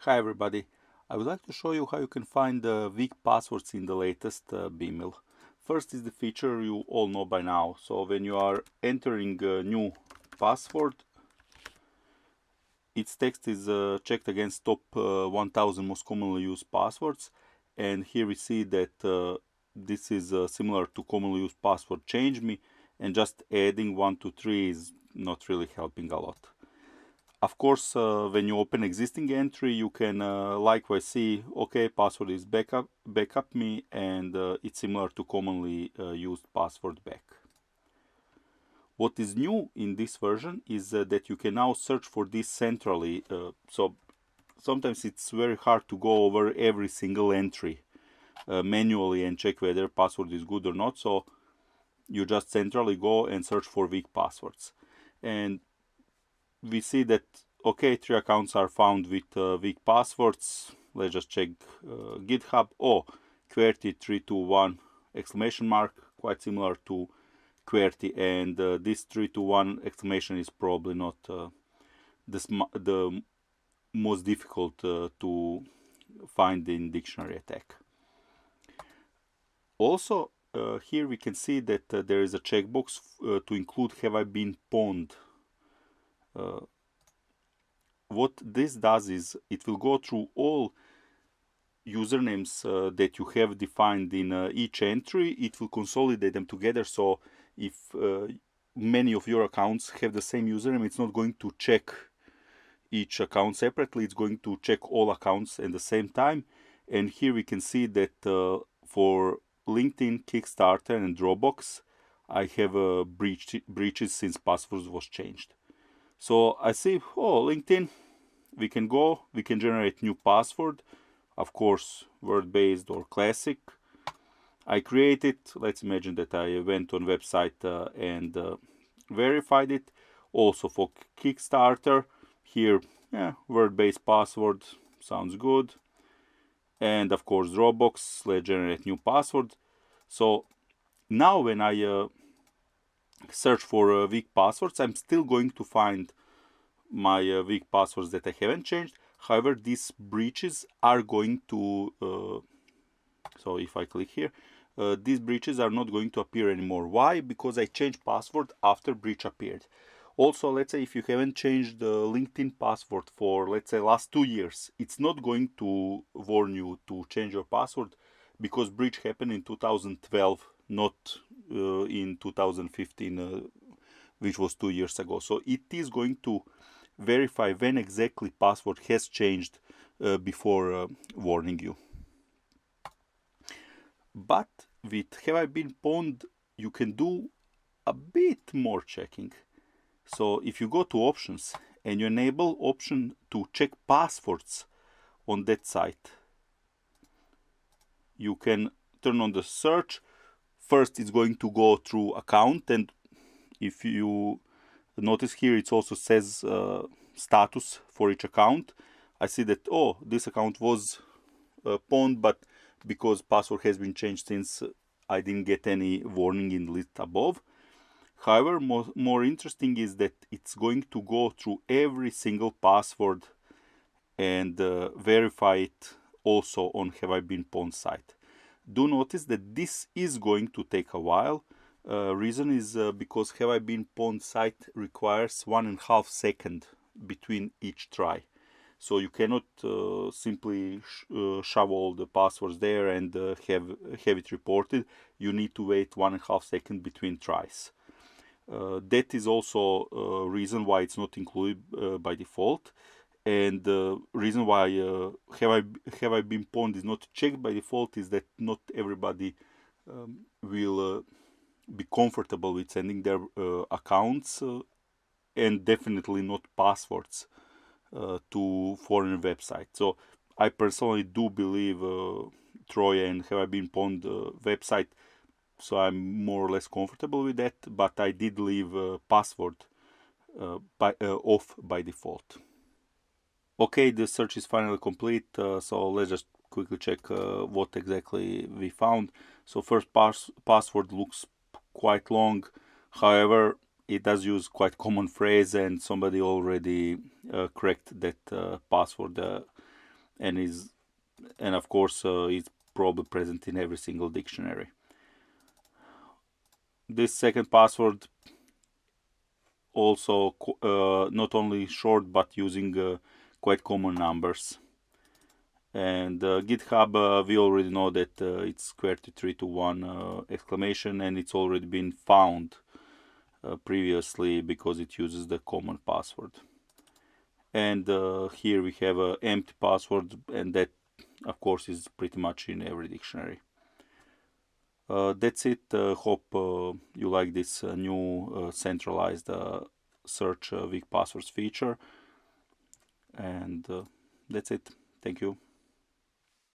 Hi everybody, I would like to show you how you can find weak passwords in the latest Bimil. First is the feature you all know by now. So when you are entering a new password, its text is checked against top 1000 most commonly used passwords, and here we see that this is similar to commonly used password change me, and just adding 1 to 3 is not really helping a lot. Of course, when you open existing entry, you can likewise see, okay, password is backup me, and it's similar to commonly used password back. What is new in this version is that you can now search for this centrally. So sometimes it's very hard to go over every single entry manually and check whether password is good or not. So you just centrally go and search for weak passwords. And we see that, okay, 3 accounts are found with weak passwords. Let's just check GitHub. Oh, QWERTY321 exclamation mark, quite similar to QWERTY, and this 321 exclamation is probably not the most difficult to find in dictionary attack. Also, here we can see that there is a checkbox to include have I been pwned. What this does is it will go through all usernames that you have defined in each entry. It will consolidate them together, so if many of your accounts have the same username, it's not going to check each account separately, it's going to check all accounts at the same time. And here we can see that for LinkedIn, Kickstarter and Dropbox, I have breaches since passwords was changed. So I see, oh, LinkedIn, we can go, we can generate new password, of course, word-based or classic. I create it. Let's imagine that I went on website and verified it. Also for Kickstarter, here, yeah, word-based password, sounds good. And of course, Dropbox, let's generate new password. So now when I search for weak passwords, I'm still going to find my weak passwords that I haven't changed. However, these breaches are going to, so if I click here, these breaches are not going to appear anymore. Why? Because I changed password after breach appeared. Also, let's say if you haven't changed the LinkedIn password for, let's say, last 2 years, it's not going to warn you to change your password because breach happened in 2012, not in 2015, which was 2 years ago. So it is going to verify when exactly password has changed before warning you. But with have I been pwned, you can do a bit more checking. So if you go to options and you enable option to check passwords on that site, you can turn on the search. First it's going to go through account, and if you notice here it also says status for each account. I see that, oh, this account was pwned, but because password has been changed since, I didn't get any warning in the list above. However, more interesting is that it's going to go through every single password and verify it also on have I been pwned site. Do notice that this is going to take a while. Reason is because have I been pwned site requires 1.5 seconds between each try. So you cannot simply shove all the passwords there and have it reported. You need to wait 1.5 seconds between tries. That is also a reason why it's not included by default, and the reason why have I been pwned is not checked by default is that not everybody will be comfortable with sending their accounts and definitely not passwords to foreign websites. So I personally do believe Troy and have I been pwned website, so I'm more or less comfortable with that, but I did leave password off by default. Okay, the search is finally complete, so let's just quickly check what exactly we found. So first password looks quite long, however it does use quite common phrase, and somebody already cracked that password and of course it's probably present in every single dictionary. This second password also not only short but using quite common numbers. And GitHub, we already know that it's QWERTY321 exclamation, and it's already been found previously because it uses the common password. And here we have an empty password, and that of course is pretty much in every dictionary. That's it. Hope you like this new centralized search weak passwords feature, and that's it. Thank you.